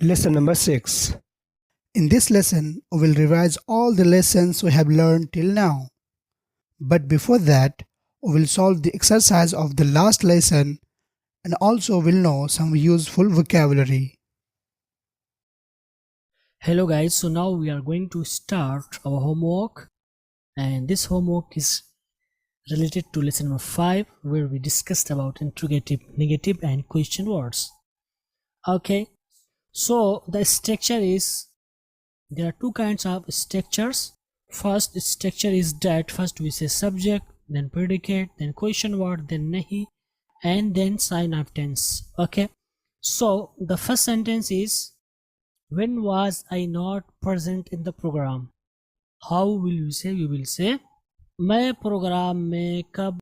Lesson number 6. In this lesson, we will revise all the lessons we have learned till now. But before that, we will solve the exercise of the last lesson and also will know some useful vocabulary. Hello guys, so now we are going to start our homework, and this homework is related to lesson number 5, where we discussed about interrogative, negative and question words. Okay, so the structure is, there are two kinds of structures. First structure is that first we say subject, then predicate, then question word, then nahi, and then sign of tense. Okay, so the first sentence is, when was I not present in the program? How will you say? We will say, मैं programme में कब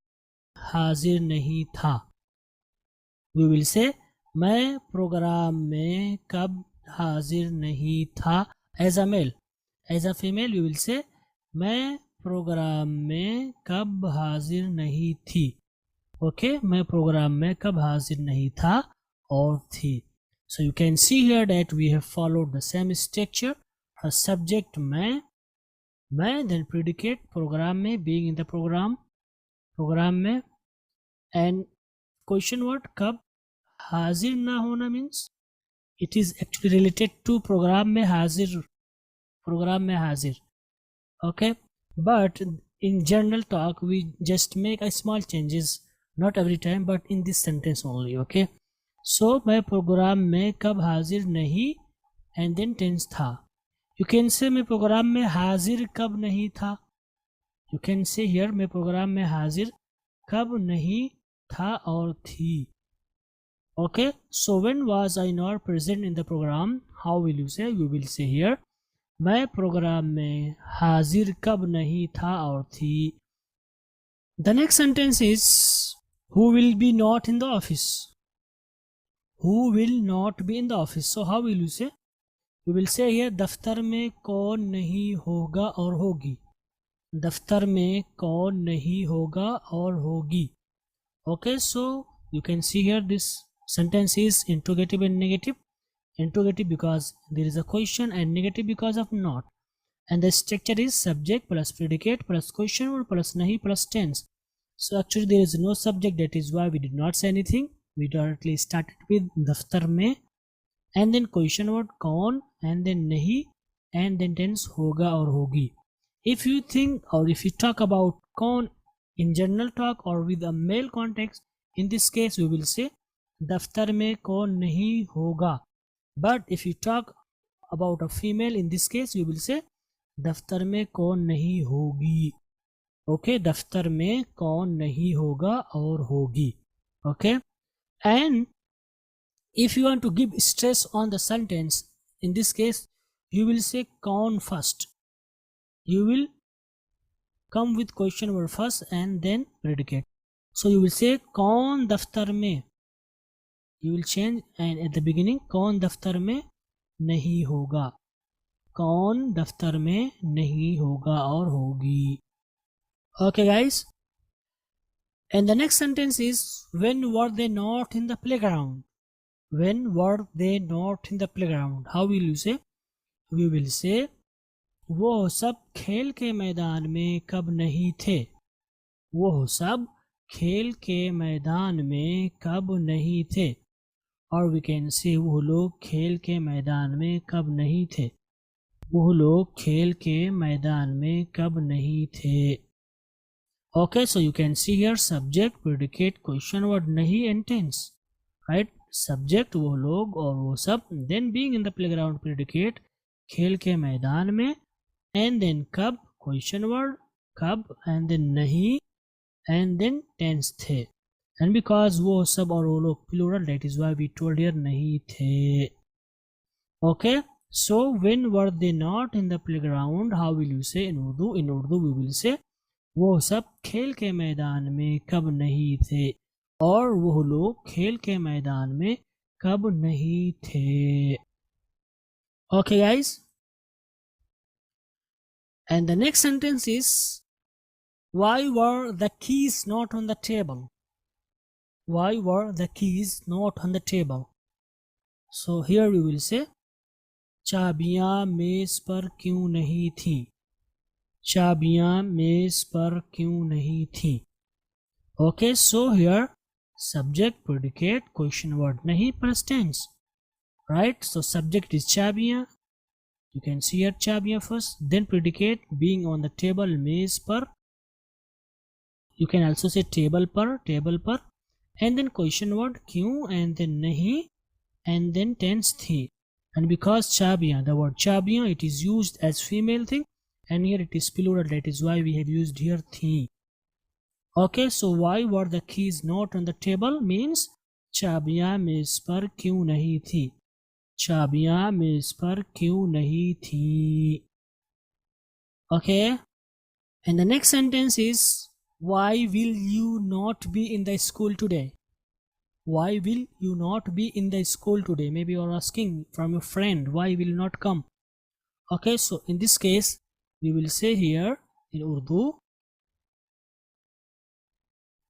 हाजिर नहीं था. We will say, मैं programme में कब हाजिर नहीं था. As a male. As a female, we will say, मैं प्रोग्राम में कब हाजिर नहीं थी. Okay, मैं प्रोग्राम में कब हाजिर नहीं था और थी. So you can see here that we have followed the same structure. A subject मैं, then predicate program में, being in the program में, and question word कब. हाजिर ना होना means it is actually related to program में हाजिर, okay, but in general talk we just make a small changes, not every time but in this sentence only. Okay, so मैं programme में कब हाजिर नहीं and then tense था. You can say मैं programme में हाजिर कब नहीं था. You can say here मैं प्रोग्राम में हाजिर कब नहीं था और थी. Okay, so when was I not present in the program? How will you say? You will say here, मैं प्रोग्राम में हाजिर कब नहीं था और थी. The next sentence is, who will be not in the office? Who will not be in the office? So how will you say? You will say here, दफ्तर में कौन नहीं होगा और होगी. दफ्तर में कौन नहीं होगा और होगी. Okay, so you can see here this sentence is interrogative and negative. Interrogative because there is a question, and negative because of not. And the structure is subject plus predicate plus question word plus nahi plus tense. So actually there is no subject, that is why we did not say anything. We directly started with daftar mein, and then question word kaun, and then nahi, and then tense hoga or hogi. If you think, or if you talk about kaun in general talk or with a male context, in this case we will say daftar mein kaun nahi hoga. But if you talk about a female, in this case you will say दफ्तर में कौन नहीं होगी. Okay, दफ्तर में कौन नहीं होगा और होगी. Okay, and if you want to give stress on the sentence, in this case you will say कौन first. You will come with question word first and then predicate. So you will say कौन दफ्तर में. You will change, and at the beginning कौन दफ्तर में नहीं होगा. कौन दफ्तर में नहीं होगा और होगी. Okay guys, and the next sentence is, when were they not in the playground? When were they not in the playground? How will you say? We will say, वो सब खेल के मैदान में कब नहीं थे. वो सब खेल के मैदान में कब नहीं थे. और we can say, वो लोग खेल के मैदान में कब नहीं थे. वो लोग खेल के मैदान में कब नहीं थे. Okay, so you can see here subject, predicate, question word nahi and tense. Right? Subject वो लोग और वो सब, then being in the playground, predicate खेल के मैदान में, and then कब question word कब, and then नहीं, and then tense थे. And because वो सब और वो लोग plural, that is why we told here नहीं थे. Okay, so when were they not in the playground? How will you say in Urdu? In Urdu we will say, वो सब खेल के मैदान में कब नहीं थे, और वो लोग खेल के मैदान में कब नहीं थे. Okay guys, and the next sentence is, why were the keys not on the table? Why were the keys not on the table? So here we will say, चाबियां मेज पर क्यों नहीं थी? चाबियां मेज पर क्यों नहीं थी? Okay, so here subject, predicate, question word नहीं plus tense, right? So subject is चाबियां. You can see here चाबियां first, then predicate being on the table मेज पर. You can also say table पर, and then question word क्यों, and then नहीं, and then tense थी. And because चाबियां, the word चाबियां, it is used as female thing, and here it is plural, that is why we have used here थी. Okay, so why were the keys not on the table means चाबियां मेज पर क्यों नहीं थी? चाबियां मेज पर क्यों नहीं थी? Okay, and the next sentence is why will you not be in the school today? Why will you not be in the school today? Maybe you're asking from your friend why will you not come. Okay, so in this case we will say here in Urdu,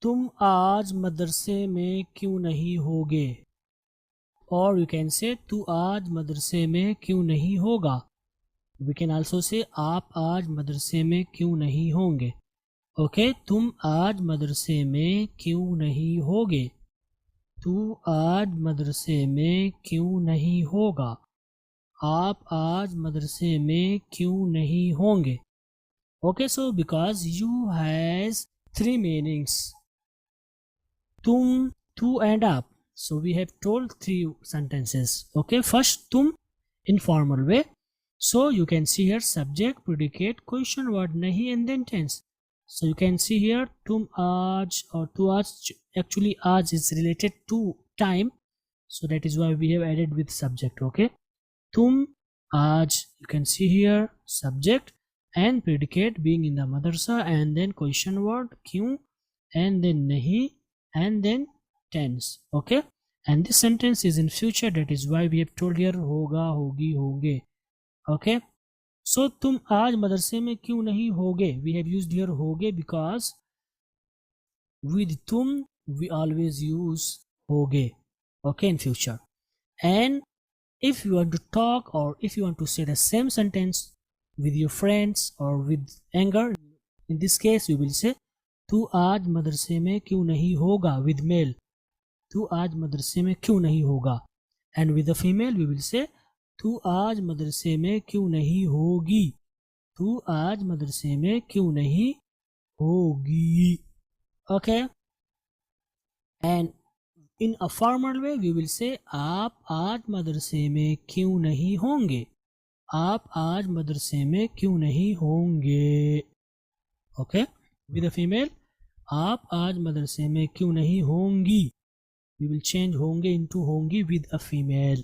तुम आज मदरसे में क्यों नहीं होगे? और you can say तू आज मदरसे में क्यों नहीं होगा? वी कैन आल्सो से आप आज मदरसे में क्यों नहीं होंगे? ओके, तुम आज मदरसे में क्यों नहीं होगे? तू आज मदरसे में क्यों नहीं होगा? आप आज मदरसे में क्यों नहीं होंगे? Okay, so because you has three meanings, tum, tu and up. So we have told three sentences. Okay, first tum in formal way. So you can see here subject, predicate, question word nahi, and then tense. So you can see here tum aaj or tu aaj. Actually aaj is related to time, so that is why we have added with subject. Okay, tum aaj, you can see here subject and predicate being in the madrasa, and then question word kyun, and then nahi, and then tense. Okay, and this sentence is in future, that is why we have told here hoga, hogi, hoge. Okay, so tum aaj madrase mein kyun nahi hoge, we have used here hoge because with tum we always use hoge. Okay, in future. And if you want to talk or if you want to say the same sentence with your friends or with anger, in this case you will say तू आज मदरसे में क्यों नहीं होगा with male, तू आज मदरसे में क्यों नहीं होगा, and with the female we will say तू आज मदरसे में क्यों नहीं होगी, तू आज मदरसे में क्यों नहीं होगी. Okay, and in a formal way we will say आप आज मदरसे में क्यों नहीं होंगे, आप आज मदरसे में क्यों नहीं होंगे. Okay, with the female आप आज मदरसे में क्यों नहीं होंगी, we will change होंगे into होंगी with a female.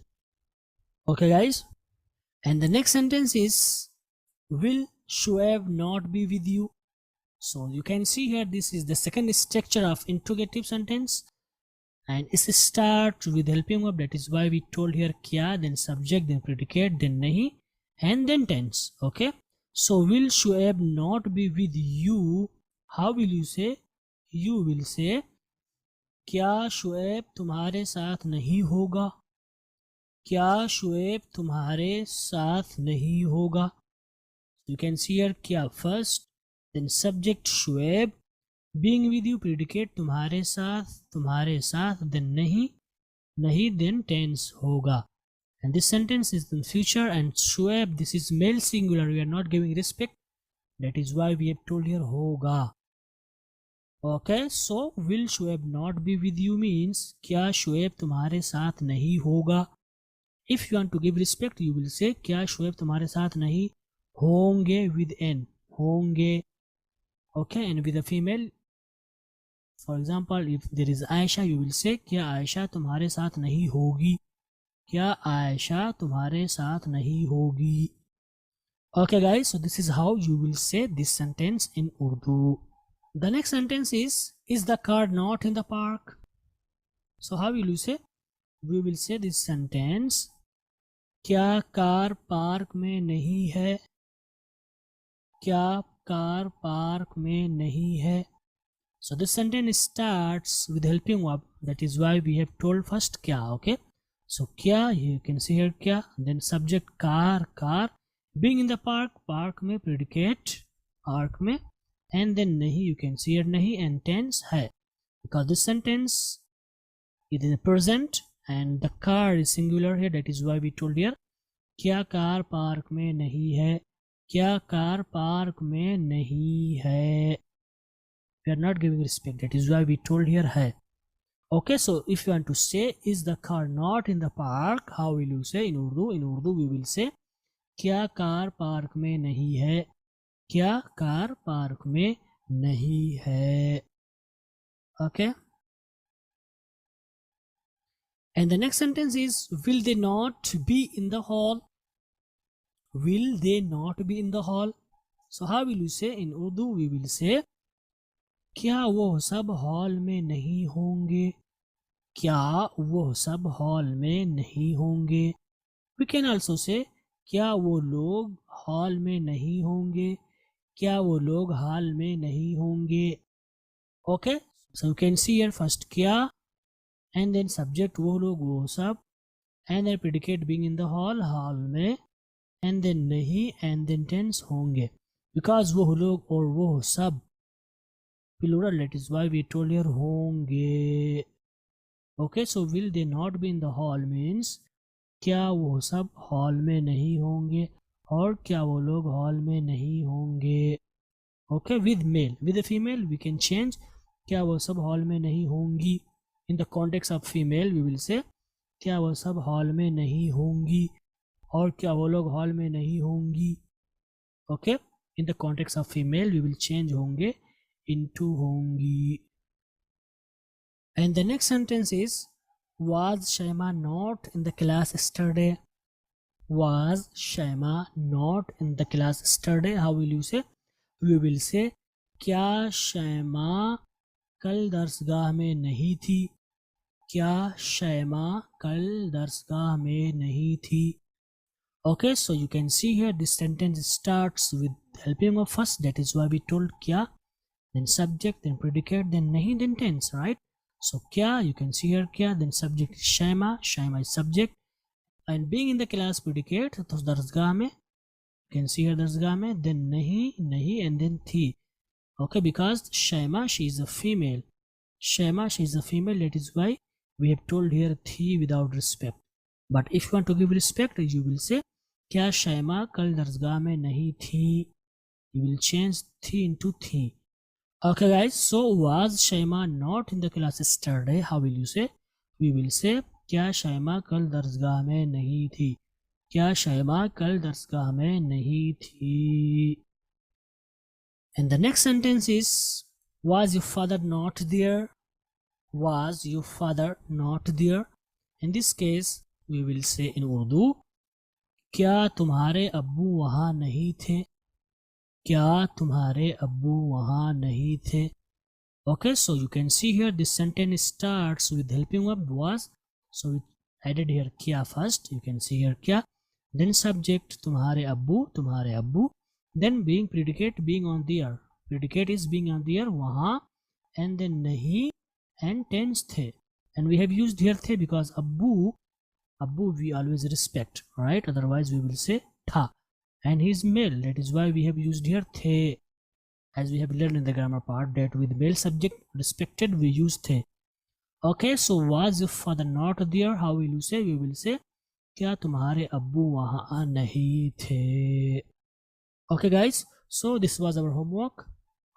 Okay guys, and the next sentence is will Shoaib not be with you? So you can see here this is the second structure of interrogative sentence, and it starts with helping verb, that is why we told here kya, then subject, then predicate, then nahi, and then tense. Okay, so will Shoaib not be with you? How will you say? You will say क्या शुएब तुम्हारे साथ नहीं होगा, क्या शुएब तुम्हारे साथ नहीं होगा. You can see here क्या first, then subject Shoaib, being with you, predicate तुम्हारे साथ, then नहीं, then tense होगा. And this sentence is in future, and Shoaib, this is male singular, we are not giving respect, that is why we have told here होगा. Okay, so will Shoaib not be with you means क्या शुएब तुम्हारे साथ नहीं होगा. If you want to give respect you will say क्या शुएब तुम्हारे साथ नहीं होंगे with n, होंगे. Okay, and with a female, for example if there is Aisha you will say क्या आयशा तुम्हारे साथ नहीं होगी, क्या आयशा तुम्हारे साथ नहीं होगी. Okay guys, so this is how you will say this sentence in Urdu. The next sentence is the car not in the park? So how will you say? We will say this sentence, क्या car park में नहीं है, क्या car park में नहीं है. So this sentence starts with helping verb, that is why we have told first क्या. Okay, So kya, you can see here kya, then subject car, being in the park में predicate, park में, and then nahi, you can see here nahi, and tense hai, because this sentence is in the present and the car is singular here, that is why we told here क्या car park में नहीं है, क्या car park में नहीं है, we are not giving respect, that is why we told here hai. Okay, so if you want to say is the car not in the park, how will you say in Urdu? In Urdu we will say क्या car park में नहीं है, क्या car park में नहीं है. Okay, and the next sentence is will they not be in the hall? Will they not be in the hall? So how will you say in Urdu? We will say क्या वो सब hall में नहीं होंगे, क्या वो सब hall में नहीं होंगे. We can also say क्या वो लोग हॉल में नहीं होंगे, क्या वो लोग हॉल में नहीं होंगे. Okay, so you can see here first क्या, and then subject वो लोग वो सब, and then predicate being in the hall, hall में, and then नहीं, and then tense होंगे, because वो लोग और वो सब plural, that is why we told here होंगे. Okay, so will they not be in the hall means क्या वो सब हॉल में नहीं होंगे और क्या वो लोग हॉल में नहीं होंगे. Okay, with male, with a female we can change क्या वो सब हॉल में नहीं होंगी. In the context of female we will say क्या वो सब हॉल में नहीं होंगी और क्या वो लोग हॉल में नहीं होंगी. Okay, in the context of female we will change होंगे into होंगी. And the next sentence is was Shaima not in the class yesterday? Was Shaima not in the class yesterday? How will you say? We will say क्या शैमा कल दर्सगाह में नहीं थी, क्या शैमा कल दर्सगाह में नहीं थी. Okay, so you can see here this sentence starts with helping of first, that is why we told kya, then subject, then predicate, then nahi, then tense, right? So kya, you can see here kya, then subject is shaima, shaima is subject, and being in the class predicate, to darsgah mein, you can see here darsgah mein, then nahi, nahi, and then thi. Okay, because shaima, she is a female, shaima, she is a female, that is why we have told here thi without respect. But if you want to give respect, you will say क्या शैमा कल दर्सगाह में नहीं थी. You will change थी into थी. Okay guys, so was Shaima not in the class yesterday? How will you say? We will say क्या शैमा कल दर्सगाह में नहीं थी, क्या शैमा कल दर्सगाह में नहीं थी. And the next sentence is was your father not there? Was your father not there? In this case we will say in Urdu क्या तुम्हारे अब्बू वहाँ नहीं थे, क्या तुम्हारे अब्बू वहाँ नहीं थे. Okay, so you can see here this sentence starts with helping verb was, so we added here क्या first, you can see here क्या, then subject तुम्हारे अब्बू, then being predicate being on there, predicate is being on there वहाँ, and then नहीं and tense थे, and we have used here थे because अब्बू we always respect, right? Otherwise we will say tha, and he is male, that is why we have used here the, as we have learned in the grammar part that with male subject respected we use the. Okay, so was your father not there? How will you say? We will say क्या तुम्हारे अब्बू वहाँ नहीं थे. Okay guys, so this was our homework.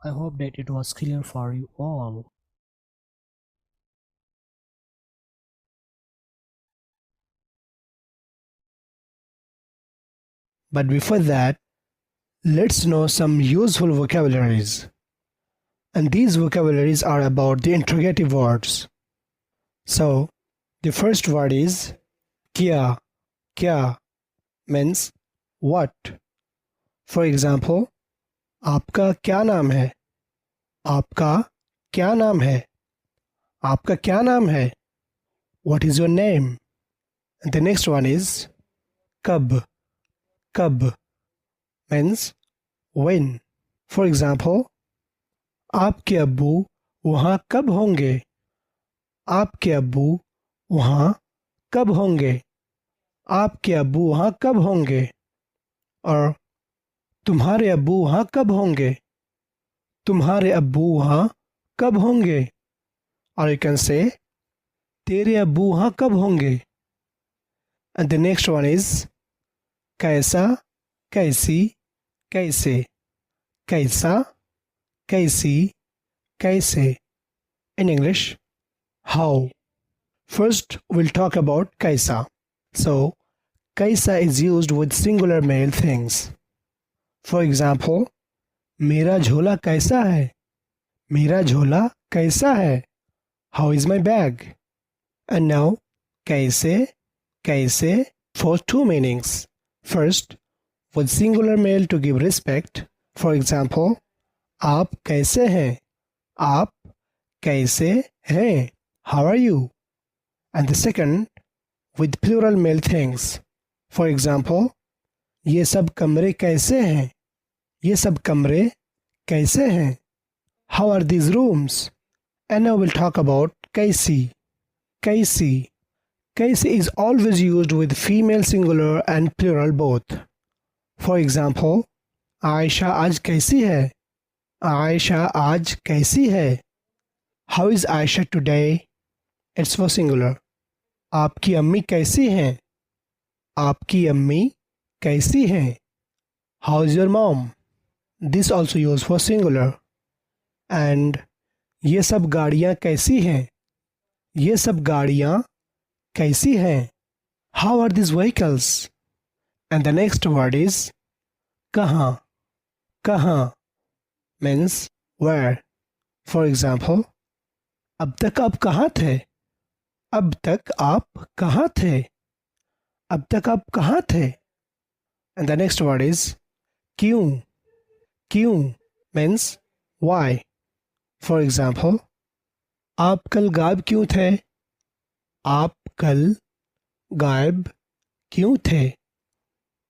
I hope that it was clear for you all. But before that, let's know some useful vocabularies. And these vocabularies are about the interrogative words. So, the first word is kya. Kya means what. For example, आपका क्या नाम है? आपका क्या नाम है? आपका क्या नाम है? What is your name? And the next one is कब. कब means when. For example, आपके अब्बू वहाँ कब होंगे? आपके अब्बू वहाँ कब होंगे, आपके अब्बू वहाँ कब होंगे, और तुम्हारे अब्बू वहाँ कब होंगे, तुम्हारे अब्बू वहाँ कब होंगे, और यू कैन से तेरे अब्बू वहाँ कब होंगे. And the next one is कैसा, कैसी, कैसे, कैसा, कैसी, कैसे. In English, how. First, we'll talk about kaisa. So, kaisa is used with singular male things. For example, मेरा झोला कैसा है, मेरा झोला कैसा है, how is my bag. And now, कैसे, कैसे for two meanings. First, with singular male to give respect. For example, आप कैसे हैं, आप कैसे हैं, how are you. And the second, with plural male things. For example, ये सब कमरे कैसे हैं, ये सब कमरे कैसे हैं, how are these rooms. And now we'll talk about कैसी. कैसी. कैसी is always used with female singular and plural both. For example, Ayesha आज कैसी है, आयशा आज कैसी है, how is Aisha today. It's for singular. आपकी अम्मी कैसी हैं, आपकी अम्मी कैसी हैं, how is your mom. This also used for singular. And ये सब गाड़ियाँ कैसी हैं, ये सब गाड़ियाँ कैसी हैं, how are these vehicles. And the next word is कहाँ. कहाँ means where. For example, अब तक आप कहाँ थे, अब तक आप कहाँ थे, अब तक आप कहाँ थे. And the next word is क्यों. क्यों means why. For example, आप कल गायब क्यों थे, आप कल गायब क्यों थे,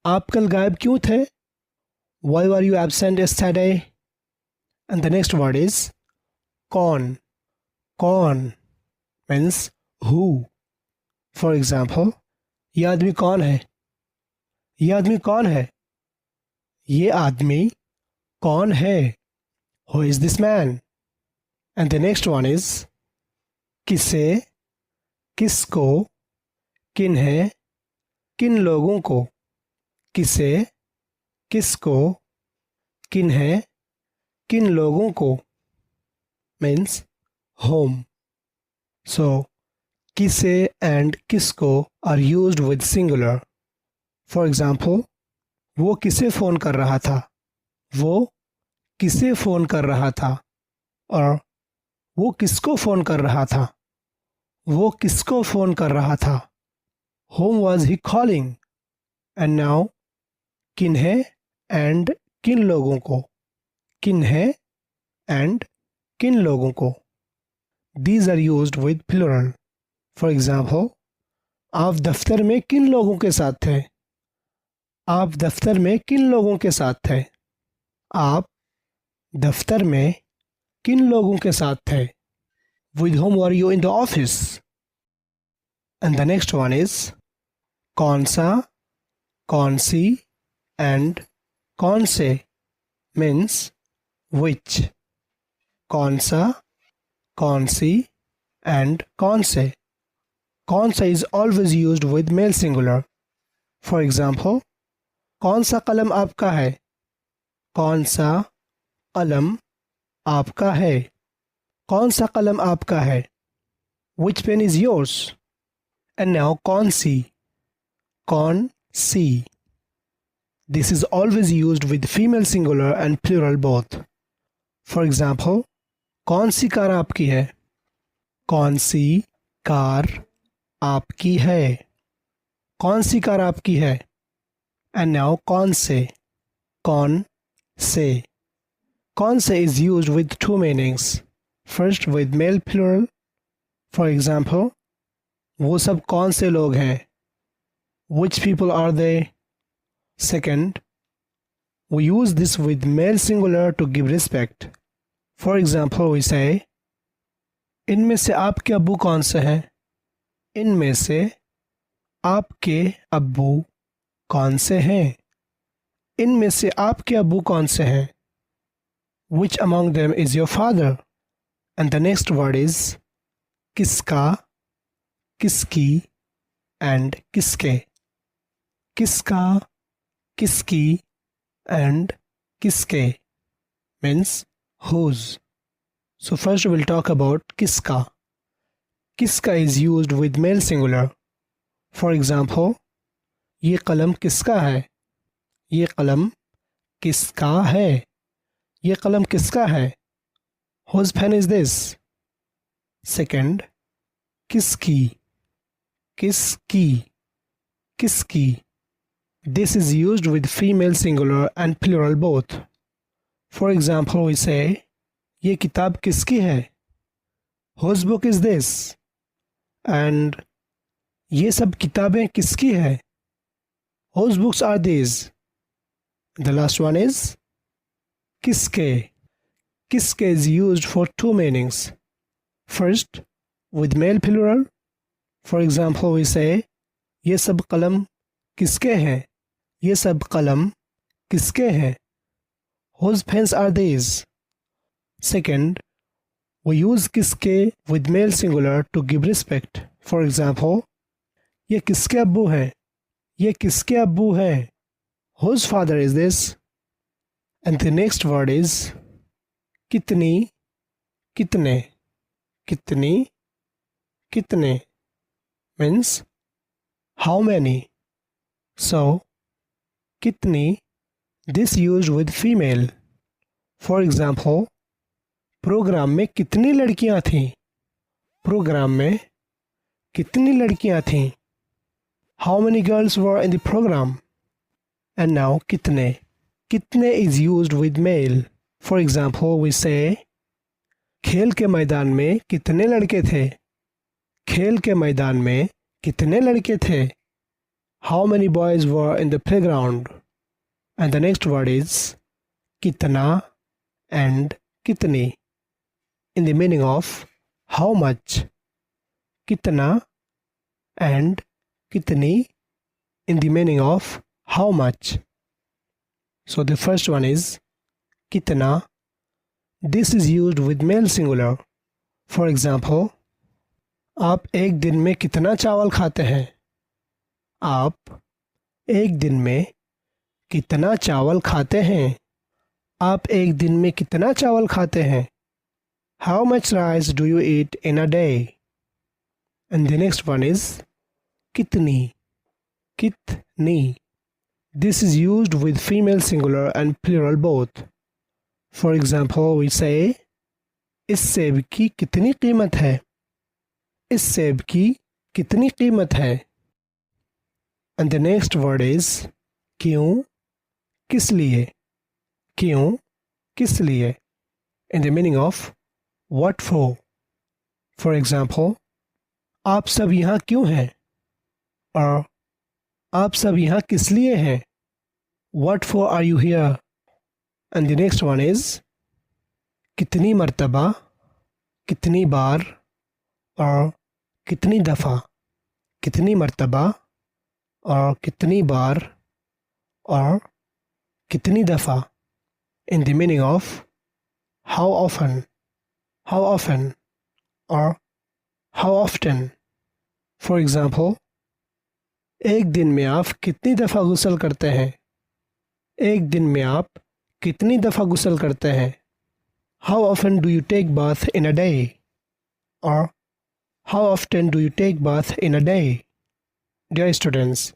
आप कल गायब क्यों थे, why were you absent yesterday. And the next word is कौन. कौन means who. For example, ये आदमी कौन है, ये आदमी कौन है, ये आदमी कौन है, who is this man. And the next one is किसे, किसको, किन्हें, किन लोगों को, किसे, किसको, किन्हें, किन लोगों को means whom. So, किसे and किसको are used with singular. For example, वो किसे फ़ोन कर रहा था, वो किसे फ़ोन कर रहा था, और वो किसको फ़ोन कर रहा था, वो किसको फ़ोन कर रहा था, whom was he calling. And now, किन्हें and किन लोगों को, किन्हें and किन लोगों को. These are used with plural. For example, आप दफ्तर में किन लोगों के साथ थे, आप दफ्तर में किन लोगों के साथ थे, आप दफ्तर में किन लोगों के साथ थे, with whom were you in the office. And the next one is कौन सा, कौन सी and कौन से means which. कौन सा, कौन सी and कौन से. कौन सा is always used with male singular. For example, कौन सा कलम आपका है, कौन सा कलम आपका है, कौन सा कलम आपका है, which pen is yours. And now कौन सी, कौन सी. This is always used with female singular and plural both. For example, कौन सी कार आपकी है, कौन सी कार आपकी है, कौन सी कार आपकी है. And now कौन से, कौन से. कौन से is used with two meanings. First with male plural. For example, वो सब कौन से लोग हैं, which people are they. Second, we use this with male singular to give respect. For example, we say, इनमें से आपके अब्बू कौन से हैं, इनमें से आपके अब्बू कौन से हैं? इनमें से आपके अब्बू कौन से हैं? Which among them is your father? And the next word is किसका, किसकी and किसके. किसका, किसकी and किसके means whose. So first we'll talk about किसका. किसका is used with male singular. For example, ये कलम किसका है? ये कलम किसका है? ये कलम किसका है? Whose pen is this? Second, किसकी, किसकी, किसकी. This is used with female singular and plural both. For example, we say, ये किताब किसकी है? Whose book is this? And ये सब किताबें किसकी है? Whose books are these? The last one is किसके. किसके is used for two meanings. First, with male plural. For example, we say, ये सब कलम किसके हैं? ये सब कलम किसके हैं? Whose pens are these? Second, we use किसके with male singular to give respect. For example, ये किसके अब्बू हैं? ये किसके अब्बू हैं? Whose father is this? And the next word is कितनी, कितने, कितनी, कितने means how many. So कितनी, this used with female. For example, programme में कितनी लड़कियां थीं? प्रोग्राम में कितनी लड़कियां थीं? How many girls were in the program? And now कितने. कितने is used with male. For example, we say, खेल के मैदान में कितने लड़के थे? खेल के मैदान में कितने लड़के थे? How many boys were in the playground? And the next word is कितना and कितनी in the meaning of how much. कितना and कितनी in the meaning of how much. So the first one is कितना. This is used with male singular. For example, आप एक दिन में कितना चावल खाते हैं? आप एक दिन में कितना चावल खाते हैं? आप एक दिन में कितना चावल खाते हैं? How much rice do you eat in a day? And the next one is कितनी. कितनी. This is used with female singular and plural both. For example, we say, इस सेब की कितनी कीमत है? इस सेब की कितनी कीमत है? And the next word is क्यों, किस लिए. क्यों, किस लिए in the meaning of what for. For example, आप सब यहाँ क्यों हैं? और आप सब यहाँ किस लिए हैं? What for are you here? And the next one is कितनी मर्तबा, कितनी बार और कितनी दफ़ा. कितनी मर्तबा और कितनी बार और कितनी दफ़ा in the meaning of how often or how often. For example, एक दिन में आप कितनी दफ़ा गुस्ल करते हैं? एक दिन में आप कितनी दफ़ा गुस्ल करते हैं? How often do you take bath in a day? Or how often do you take bath in a day? Dear students,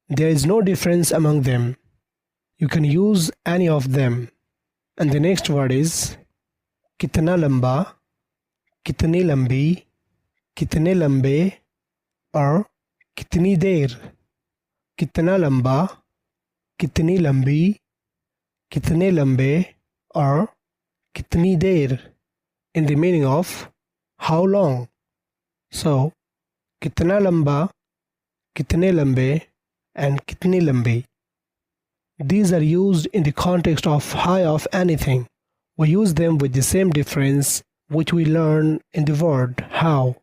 there is no difference among them. You can use any of them. And the next word is कितना लंबा, कितनी लंबी, कितने लंबे और कितनी देर. कितना लंबा, कितनी लंबी, कितने लंबे और कितनी देर in the meaning of how long. So कितना लंबा, कितने लंबे and कितनी लंबी. These are used in the context of high of anything. We use them with the same difference which we learn in the word how.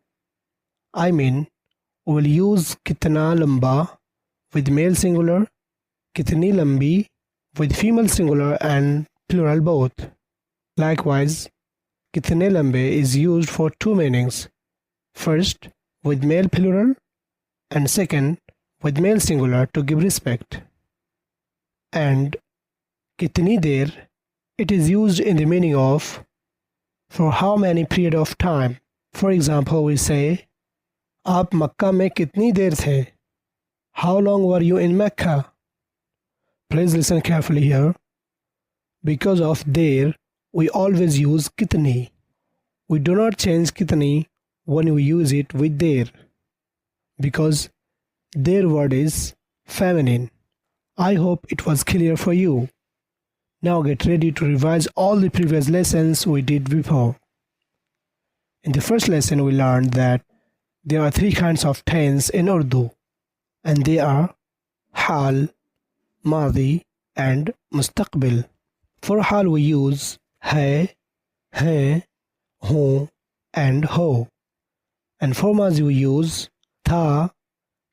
I mean, we will use kitna lamba with male singular, kitni lambi with female singular and plural both. Likewise, kitne lambe is used for two meanings. First, with male plural, and second, with male singular to give respect. And kitni der, it is used in the meaning of for how many period of time. For example, we say, आप मक्का में कितनी देर थे? How long were you in Mecca? Please listen carefully here. Because of there, we always use kitni. We do not change kitni when we use it with there, because their word is feminine. I hope it was clear for you. Now get ready to revise all the previous lessons we did before. In the first lesson, we learned that there are three kinds of tense in Urdu, and they are hal, madi, and mustaqbil. For hal, we use hai, ho, and ho. And for madi, we use tha,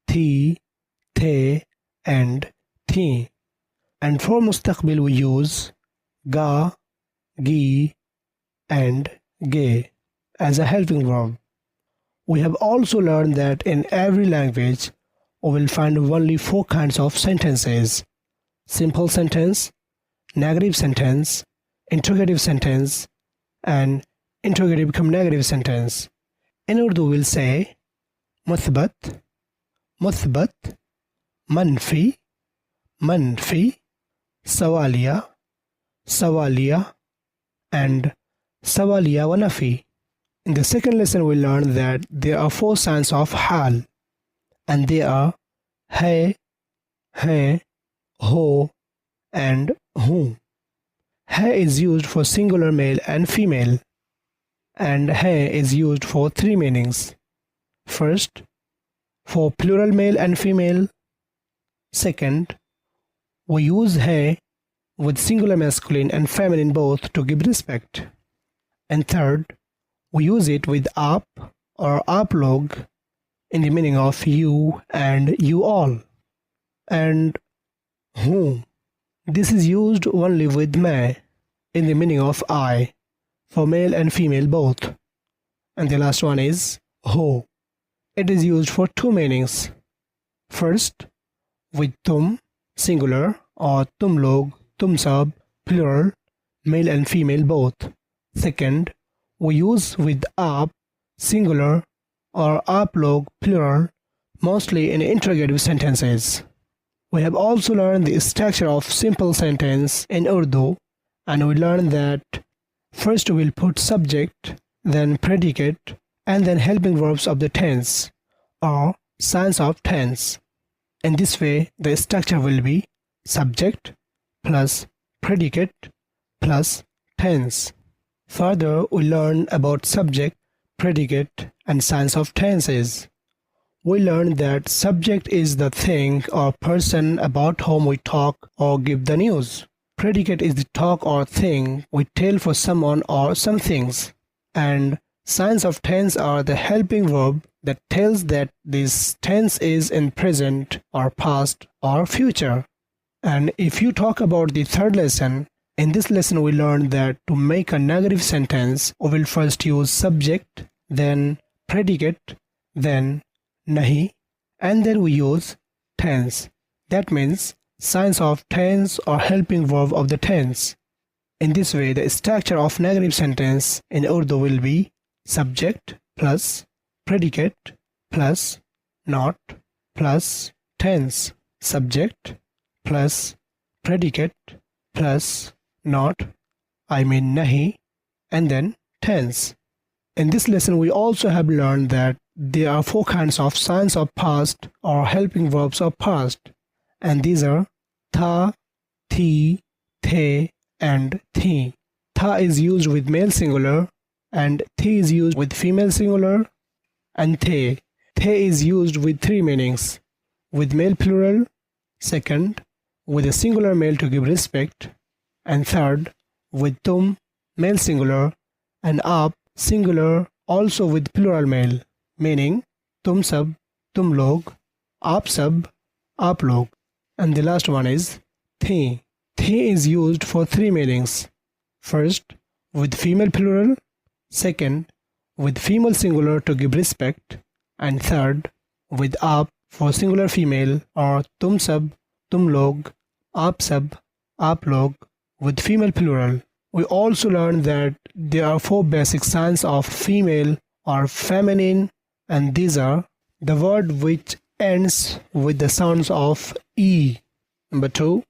thi, the, and thi. And for mustaqbil, we use ga, gi, and ge as a helping verb. We have also learned that in every language, we will find only four kinds of sentences: simple sentence, negative sentence, interrogative sentence, and interrogative cum negative sentence. In Urdu, we'll say muthbat, muthbat, manfi, manfi, sawaliya, sawaliya, and sawaliya wa nafi. In the second lesson, we learned that there are four signs of hal, and they are hai, ho, and hu. Hai is used for singular male and female, and hai is used for three meanings. First, for plural male and female. Second, we use hai with singular masculine and feminine both to give respect. And third, we use it with aap or aap log in the meaning of you and you all. And hu, this is used only with mai in the meaning of I for male and female both. And the last one is ho. It is used for two meanings. First, with tum singular or tum log, tum sab plural, male and female both. Second, we use with aap singular or aap log plural, mostly in interrogative sentences. We have also learned the structure of simple sentence in Urdu, and we learned that first we'll put subject, then predicate, and then helping verbs of the tense or signs of tense. In this way, the structure will be subject plus predicate plus tense. Further, we learn about subject, predicate, and signs of tenses. We learned that subject is the thing or person about whom we talk or give the news. Predicate is the talk or thing we tell for someone or some things. And signs of tense are the helping verb that tells that this tense is in present or past or future. And if you talk about the third lesson, in this lesson we learned that to make a negative sentence, we will first use subject, then predicate, then nahi, and then we use tense. That means signs of tense or helping verb of the tense. In this way, the structure of negative sentence in Urdu will be subject plus predicate plus not plus tense. Subject plus predicate plus not, nahi, and then tense. In this lesson, we also have learned that there are four kinds of signs of past or helping verbs of past, and these are tha, thi, the, and thi. Tha is used with male singular, and thi is used with female singular, and the. The is used with three meanings: with male plural, second, with a singular male to give respect, and third, with tum, male singular, and aap, singular, also with plural male, meaning tum sab तुम लोग, आप सब, आप लोग. And the last one is thee. Thee is used for three meanings. First, with female plural. Second, with female singular to give respect. And third, with aap for singular female or tum sab, tum log, aap sab, aap log with female plural. We also learned that there are four basic signs of female or feminine, and these are the word which ends with the sounds of E. Number 2,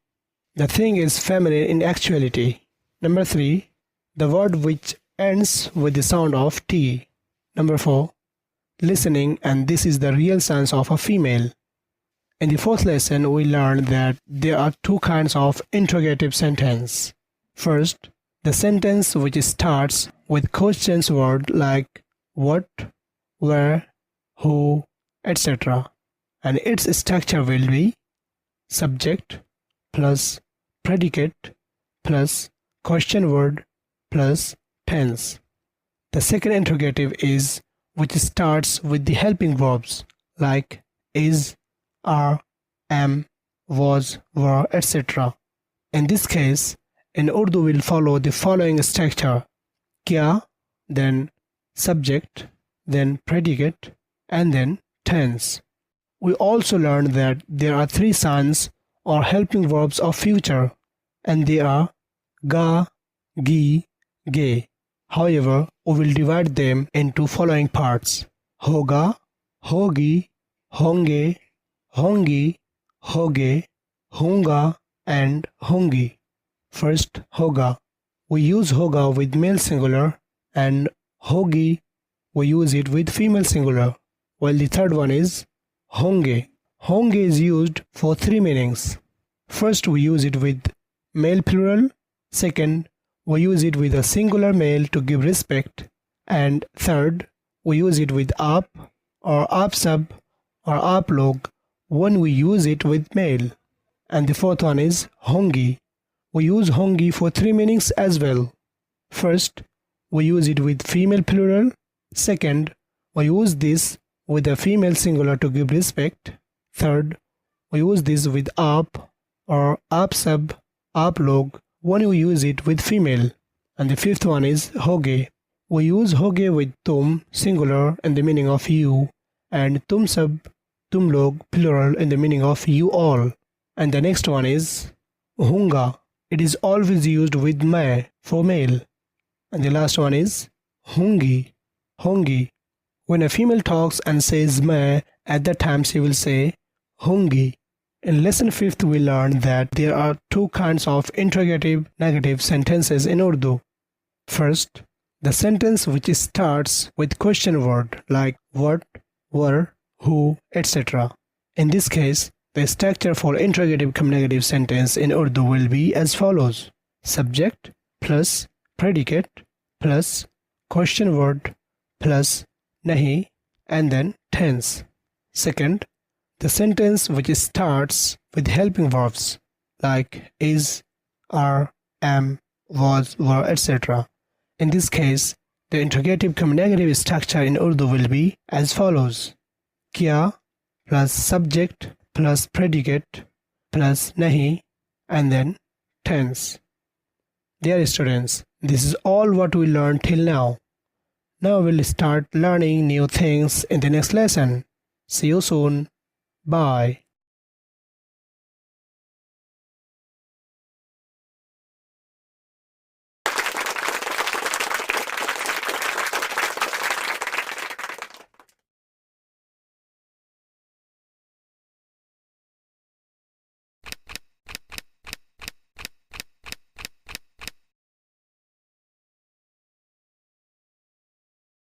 the thing is feminine in actuality. Number 3, the word which ends with the sound of T. Number 4, listening, and this is the real sense of a female. In the fourth lesson, we learned that there are two kinds of interrogative sentence. First, the sentence which starts with questions word like what, where, who, etc. And its structure will be subject plus predicate plus question word plus tense. The second interrogative is which starts with the helping verbs like is, are, am, was, were, etc. In this case, in Urdu will follow the following structure: kya, then subject, then predicate, and then tense. We also learned that there are three signs or helping verbs of future, and they are ga, gi, ge. However, we will divide them into following parts: hoga, hogi, honge, hongi, hoge, honga, and hongi. First, hoga. We use hoga with male singular, and hogi we use it with female singular. While the third one is honge. Honge is used for three meanings. First, we use it with male plural. Second, we use it with a singular male to give respect. And third, we use it with aap or aap sab or aap log when we use it with male. And the fourth one is hongi. We use hongi for three meanings as well. First, we use it with female plural. Second, we use this with a female singular to give respect. Third, we use this with aap or aap sab, aap log when we use it with female. And the fifth one is hoge. We use hoge with tum singular in the meaning of you, and tum sab, tum log plural in the meaning of you all. And the next one is hunga. It is always used with ma for male. And the last one is hungi. Hongi. When a female talks and says ma, at that time she will say hungi. In lesson 5th, we learned that there are two kinds of interrogative negative sentences in Urdu. First, the sentence which starts with question word like what, were, who, etc. In this case, the structure for interrogative negative sentence in Urdu will be as follows: subject plus predicate plus question word plus nahi and then tense. Second, the sentence which starts with helping verbs like is, are, am, was, were, etc. In this case, the interrogative negative structure in Urdu will be as follows: kya plus subject plus predicate plus nahi and then tense. Dear students, this is all what we learned till now. Now we'll start learning new things in the next lesson. See you soon. Bye.